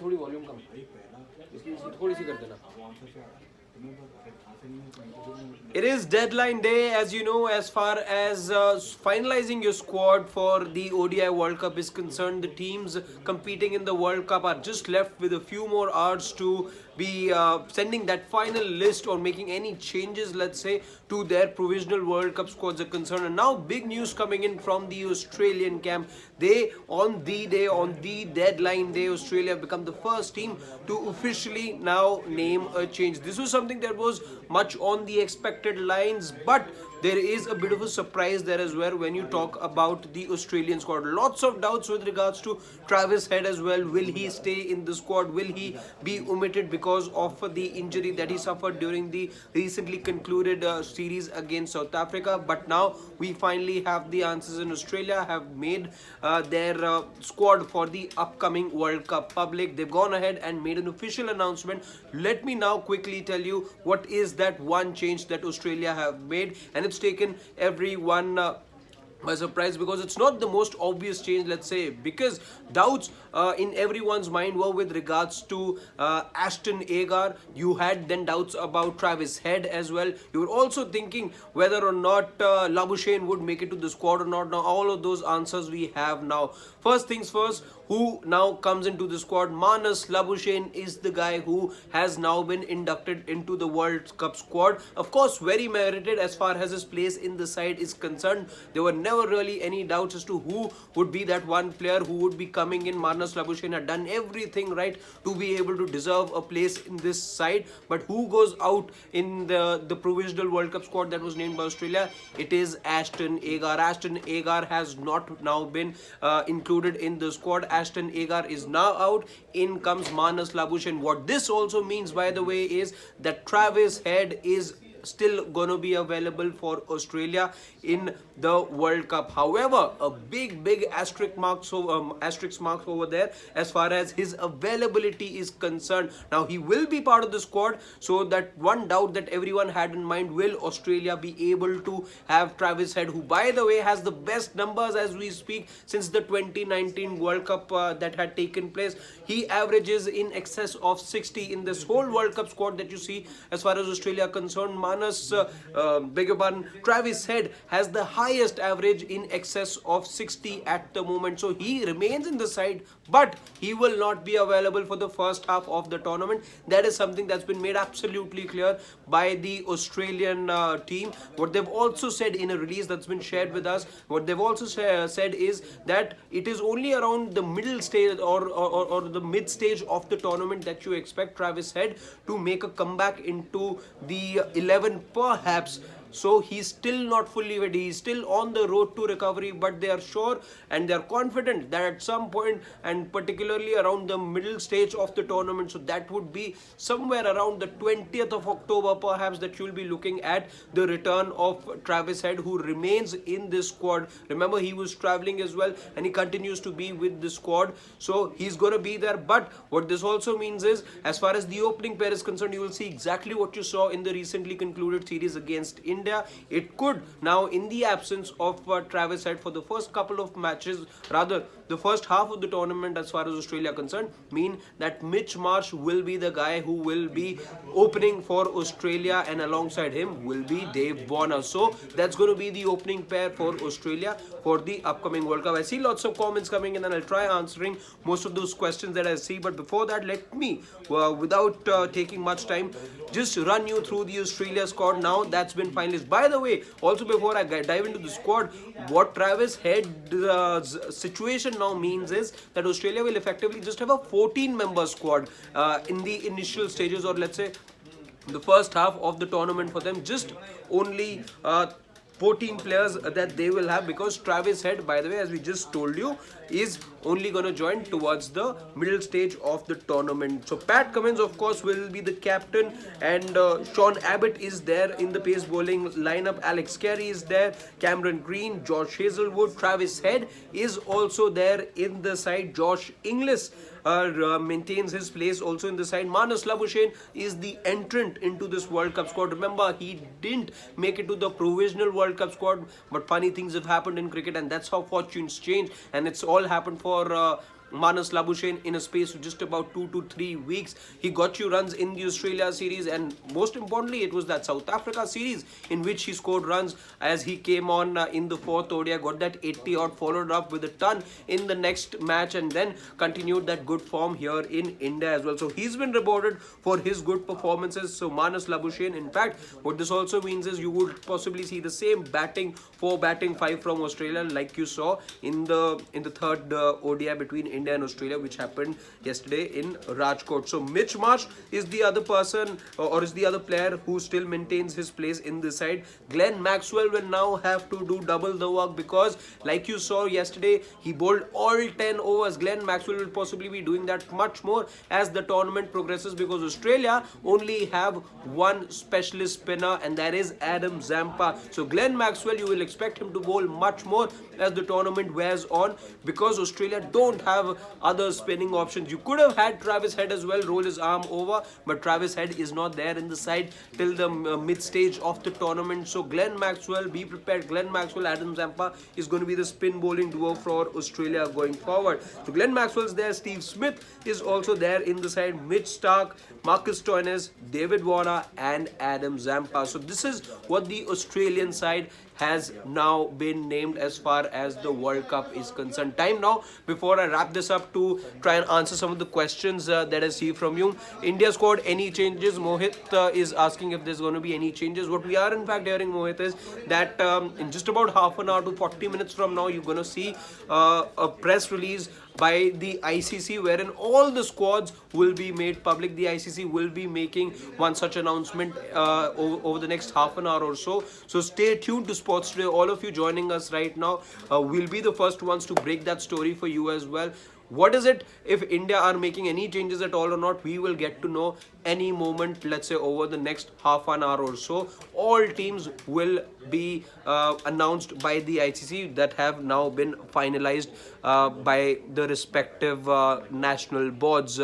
थोड़ी वॉल्यूम कम, इसकी थोड़ी सी कर देना. It is deadline day, as you know, as far as finalizing your squad for the ODI World Cup is concerned. The teams competing in the World Cup are just left with a few more hours to be sending that final list or making any changes, let's say, to their provisional World Cup squads are concerned. And now big news coming in from the Australian camp. They, on the deadline day, Australia have become the first team to officially now name a change. This was something that was much on the expected lines, but there is a bit of a surprise there as well when you talk about the Australian squad. Lots of doubts with regards to Travis Head as well. Will he stay in the squad? Will he be omitted because of the injury that he suffered during the recently concluded series against South Africa? But now we finally have the answers, and Australia have made their squad for the upcoming World Cup public. They've gone ahead and made an official announcement. Let me now quickly tell you what is that one change that Australia have made, and it's taken everyone by surprise, because it's not the most obvious change, let's say, because doubts in everyone's mind were with regards to Ashton Agar. You had then doubts about Travis Head as well. You were also thinking whether or not Labuschagne would make it to the squad or not. Now all of those answers we have now. First things first, who now comes into the squad? Marnus Labuschagne is the guy who has now been inducted into the World Cup squad. Of course, very merited as far as his place in the side is concerned. There were never really any doubts as to who would be that one player who would be coming in. Marnus Labuschagne had done everything right to be able to deserve a place in this side. But who goes out in the provisional World Cup squad that was named by Australia? It is Ashton Agar. Ashton Agar has not now been included in the squad. Ashton Agar is now out. In comes Marnus Labuschagne. What this also means, by the way, is that Travis Head is still going to be available for Australia in the World Cup. However, a big asterisk marks over there as far as his availability is concerned. Now he will be part of the squad, so that one doubt that everyone had in mind, will Australia be able to have Travis Head, who by the way has the best numbers as we speak since the 2019 World Cup that had taken place. He averages in excess of 60 in this whole World Cup squad that you see as far as Australia are concerned. Travis Head has the highest average in excess of 60 at the moment. So he remains in the side, but he will not be available for the first half of the tournament. That is something that's been made absolutely clear by the Australian team. What they've also said in a release that's been shared with us, what they've also said is that it is only around the middle stage or the mid stage of the tournament that you expect Travis Head to make a comeback into the 11 perhaps. So he's still not fully ready. He's still on the road to recovery, but they are sure and they are confident that at some point, and particularly around the middle stage of the tournament, so that would be somewhere around the 20th of October perhaps, that you'll be looking at the return of Travis Head, who remains in this squad. Remember, he was traveling as well and he continues to be with the squad, so he's going to be there. But what this also means is, as far as the opening pair is concerned, you will see exactly what you saw in the recently concluded series against India. It could now, in the absence of Travis Head for the first couple of matches, rather the first half of the tournament as far as Australia are concerned, mean that Mitch Marsh will be the guy who will be opening for Australia, and alongside him will be Dave Warner. So that's going to be the opening pair for Australia for the upcoming World Cup. I see lots of comments coming in and I'll try answering most of those questions that I see. But before that, let me, without taking much time, just run you through the Australia squad now that's been finalized. By the way, also before I dive into the squad, what Travis Head's situation now means is that Australia will effectively just have a 14-member squad in the initial stages, or let's say the first half of the tournament for them. Just only 14 players that they will have, because Travis Head, by the way, as we just told you, is only going to join towards the middle stage of the tournament. So Pat Cummins, of course, will be the captain, and Sean Abbott is there in the pace bowling lineup. Alex Carey is there, Cameron Green, Josh Hazlewood, Travis Head is also there in the side. Josh Inglis maintains his place also in the side. Marnus Labuschagne is the entrant into this World Cup squad. Remember, he didn't make it to the provisional World Cup squad, but funny things have happened in cricket, and that's how fortunes change, and it's all happened for Manas Labuschagne in a space of just about 2 to 3 weeks. He got you runs in the Australia series, and most importantly, it was that South Africa series in which he scored runs as he came on in the fourth ODI, got that 80 odd, followed up with a ton in the next match, and then continued that good form here in India as well. So he's been rewarded for his good performances. So Manas Labuschagne, in fact, what this also means is you would possibly see the same batting 4, batting 5 from Australia like you saw in the third ODI between India and Australia, which happened yesterday in Rajkot. So Mitch Marsh is the other person, or is the other player who still maintains his place in this side. Glenn Maxwell will now have to do double the work, because like you saw yesterday, he bowled all 10 overs. Glenn Maxwell will possibly be doing that much more as the tournament progresses, because Australia only have one specialist spinner, and that is Adam Zampa. So Glenn Maxwell, you will expect him to bowl much more as the tournament wears on, because Australia don't have other spinning options. You could have had Travis Head as well roll his arm over, but Travis Head is not there in the side till the mid stage of the tournament. So Glenn Maxwell, be prepared. Glenn Maxwell, Adam Zampa is going to be the spin bowling duo for Australia going forward. So Glenn Maxwell's there. Steve Smith is also there in the side. Mitch Starc, Marcus Stoinis, David Warner, and Adam Zampa. So this is what the Australian side has now been named as far as the World Cup is concerned. Time now, before I wrap this up, to try and answer some of the questions that I see from you. India squad, any changes? Mohit is asking if there's going to be any changes. What we are in fact hearing, Mohit, is that in just about half an hour to 40 minutes from now, you're going to see a press release by the ICC, wherein all the squads will be made public. The ICC will be making one such announcement over the next half an hour or so. So stay tuned to Sports Today. All of you joining us right now, will be the first ones to break that story for you as well. What is it, if India are making any changes at all or not, we will get to know any moment, let's say over the next half an hour or so. All teams will be announced by the ICC that have now been finalized by the respective national boards.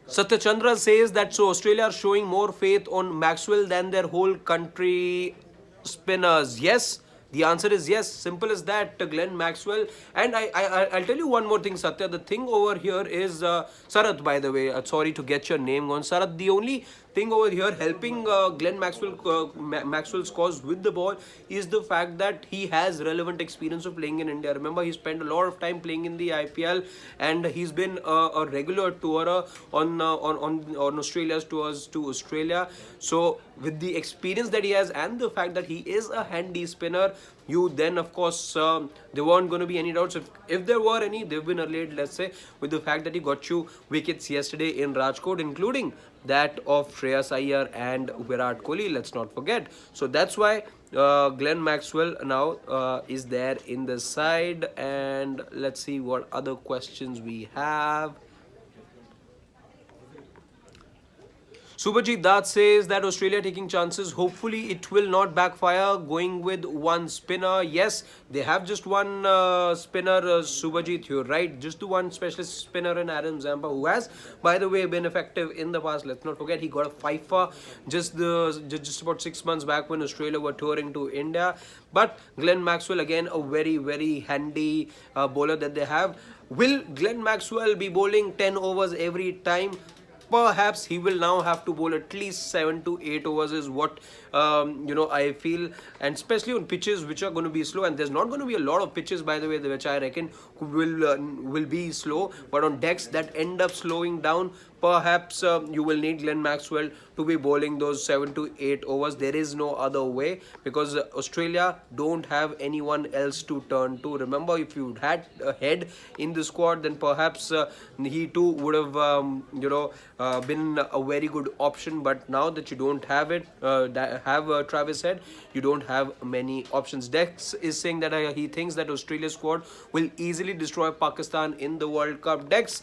Satyachandra says that so Australia are showing more faith on Maxwell than their whole country spinners. Yes, the answer is yes. Simple as that. Glenn Maxwell. And I'll tell you one more thing, Satya. The thing over here is Sarath, by the way. Sorry to get your name on. Sarath, the only thing over here helping Glenn Maxwell's cause with the ball is the fact that he has relevant experience of playing in India. Remember, he spent a lot of time playing in the IPL, and he's been a regular tourer on Australia's tours to Australia. So with the experience that he has and the fact that he is a handy spinner, you then of course there weren't going to be any doubts. If there were any, they've been allayed, let's say, with the fact that he got you wickets yesterday in Rajkot, including that of Shreyas Iyer and Virat Kohli, let's not forget. So that's why Glenn Maxwell now is there in the side. And let's see what other questions we have. Subhajit Dutt says that Australia taking chances. Hopefully it will not backfire, going with one spinner. Yes, they have just one spinner, Subhajit, you're right. Just the one specialist spinner in Adam Zampa, who has, by the way, been effective in the past. Let's not forget, he got a fifer just about 6 months back when Australia were touring to India. But Glenn Maxwell, again, a very, very handy bowler that they have. Will Glenn Maxwell be bowling 10 overs every time? Perhaps he will now have to bowl at least 7 to 8 overs is what I feel, and especially on pitches which are going to be slow. And there's not going to be a lot of pitches, by the way, which I reckon will be slow, but on decks that end up slowing down, perhaps you will need Glenn Maxwell to be bowling those 7 to 8 overs. There is no other way, because Australia don't have anyone else to turn to. Remember, if you had a Head in the squad, then perhaps he too would have been a very good option. But now that you don't have it, Travis Head, you don't have many options. Dex is saying that he thinks that Australia's squad will easily destroy Pakistan in the World Cup. Dex,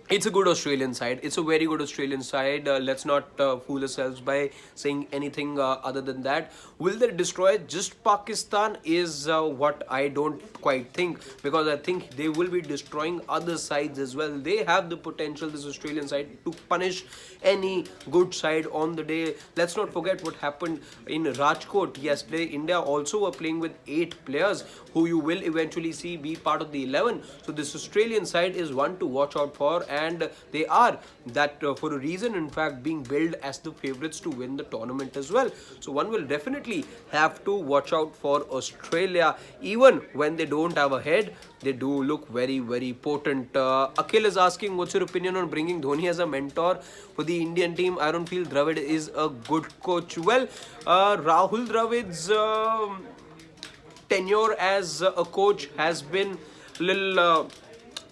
It's a good Australian side. It's a very good Australian side. Let's not fool ourselves by saying anything other than that. Will they destroy just Pakistan? Is what I don't quite think, because I think they will be destroying other sides as well. They have the potential, this Australian side, to punish any good side on the day. Let's not forget what happened in Rajkot yesterday. India also were playing with 8 players who you will eventually see be part of the 11. So this Australian side is one to watch out for, and they are that for a reason, in fact, being billed as the favorites to win the tournament as well. So one will definitely have to watch out for Australia. Even when they don't have a head, they do look very, very potent. Akhil is asking, what's your opinion on bringing Dhoni as a mentor for the Indian team? I don't feel Dravid is a good coach. Well, Rahul Dravid's tenure as a coach has been a little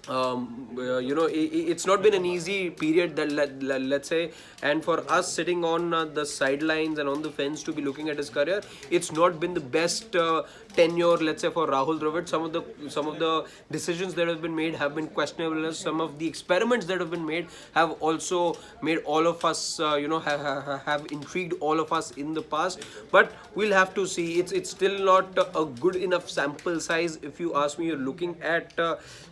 it's not been an easy period, that let's say, and for us sitting on the sidelines and on the fence to be looking at his career, it's not been the best tenure, let's say, for Rahul Dravid. Some of the decisions that have been made have been questionable. Some of the experiments that have been made have also made all of us have intrigued all of us in the past. But we'll have to see. It's still not a good enough sample size, if you ask me. You're looking at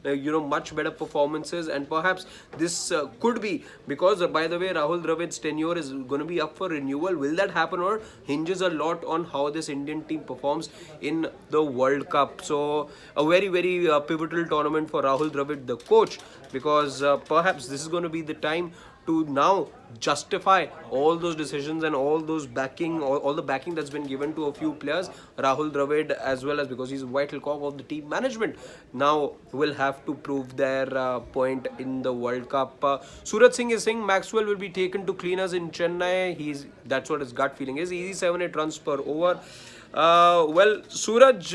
much better performances, and perhaps this could be because, by the way, Rahul Dravid's tenure is going to be up for renewal. Will that happen, or hinges a lot on how this Indian team performs in the World Cup? So a very, very pivotal tournament for Rahul Dravid, the coach, because perhaps this is going to be the time to now justify all those decisions and all those backing, all the backing that's been given to a few players. Rahul Dravid, as well as because he's a vital cog of the team management, now will have to prove their point in the World Cup. Suraj Singh is saying Maxwell will be taken to cleaners in Chennai. That's what his gut feeling is. Easy 7-8 runs per over. Well, Suraj,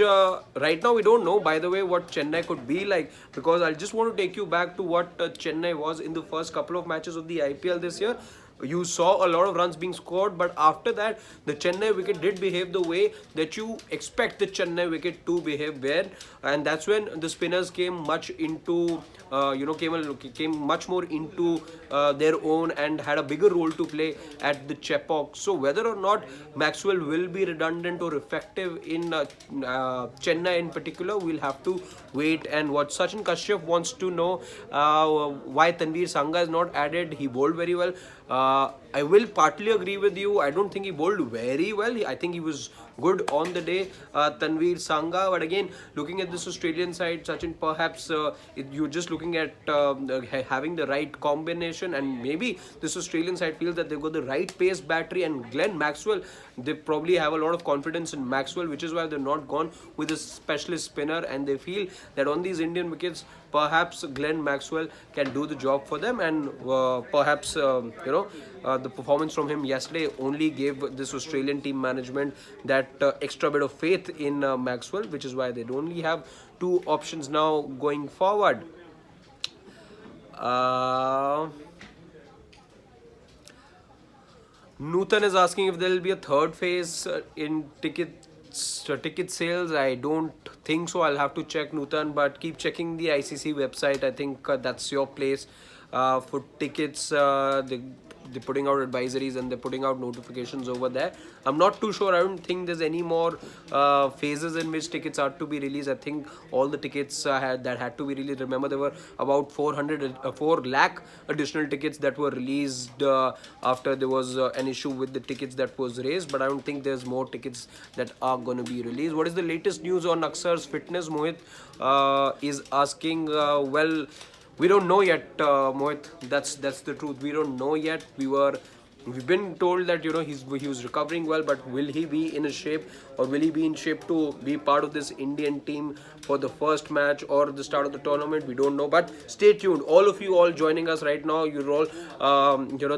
right now we don't know, by the way, what Chennai could be like, because I just want to take you back to what Chennai was in the first couple of matches of the IPL this year. You saw a lot of runs being scored, but after that, the Chennai wicket did behave the way that you expect the Chennai wicket to behave when, and that's when the spinners came much into, came much more into their own and had a bigger role to play at the Chepauk. So whether or not Maxwell will be redundant or effective in Chennai in particular, we'll have to wait and watch. Sachin Kashyap wants to know why Tanveer Sangha is not added. He bowled very well. I will partly agree with you. I don't think he bowled very well. I think he was good on the day, Tanveer Sangha. But again, looking at this Australian side, Sachin, perhaps you're just looking at having the right combination, and maybe this Australian side feels that they've got the right pace battery, and Glenn Maxwell, they probably have a lot of confidence in Maxwell, which is why they're not gone with a specialist spinner, and they feel that on these Indian wickets, perhaps Glenn Maxwell can do the job for them, and perhaps the performance from him yesterday only gave this Australian team management that extra bit of faith in Maxwell, which is why they only have two options now going forward. Nutan is asking if there will be a third phase in ticket sales. I don't think so. I'll have to check, Nutan, but keep checking the ICC website. I think that's your place for tickets. They're putting out advisories and they're putting out notifications over there. I'm not too sure. I don't think there's any more phases in which tickets are to be released. I think all the tickets that had to be released. Remember, there were about 4 lakh additional tickets that were released after there was an issue with the tickets that was raised. But I don't think there's more tickets that are going to be released. What is the latest news on Aksar's fitness? Mohit is asking. Well, we don't know yet, Mohit. That's the truth. We don't know yet. We've been told that he was recovering well, but will he be in a shape, or will he be in shape to be part of this Indian team for the first match or the start of the tournament? We don't know, but stay tuned. All of you all joining us right now, you're all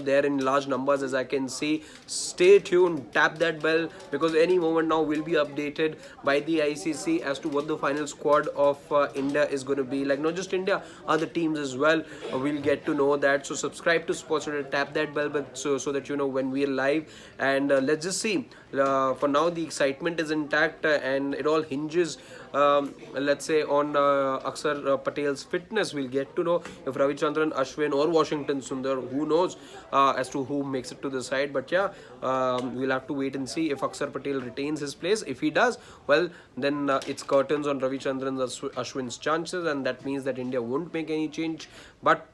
there in large numbers, as I can see. Stay tuned, tap that bell, because any moment now we'll be updated by the ICC as to what the final squad of India is going to be like. Not just India, other teams as well. We'll get to know that. So subscribe to Sports, tap that bell, but so that when we are live, and let's just see For now, the excitement is intact, and it all hinges, let's say, on Akshar Patel's fitness. We'll get to know if Ravichandran Ashwin or Washington Sundar, who knows, as to who makes it to the side. But yeah, we'll have to wait and see if Akshar Patel retains his place. If he does, well, then it's curtains on Ravichandran Ashwin's chances, and that means that India won't make any change. But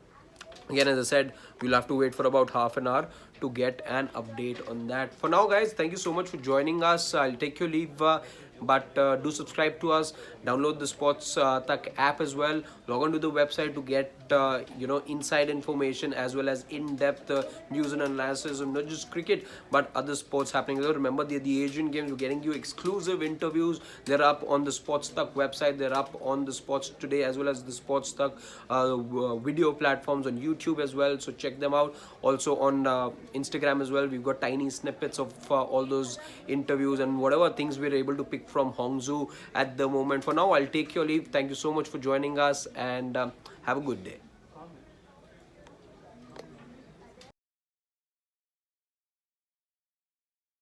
again, as I said, we'll have to wait for about half an hour to get an update on that. For now, guys, thank you so much for joining us. I'll take your leave, but do subscribe to us, download the Sports Tak app as well, log on to the website to get inside information as well as in-depth news and analysis of not just cricket but other sports happening. Remember, the Asian Games, we're getting you exclusive interviews. They're up on the Sports Tak website, they're up on the Sports Today as well as the Sports Tak video platforms on YouTube as well, so check them out. Also on Instagram as well, we've got tiny snippets of all those interviews and whatever things we're able to pick from Hangzhou at the moment. For now, I'll take your leave. Thank you so much for joining us, and have a good day.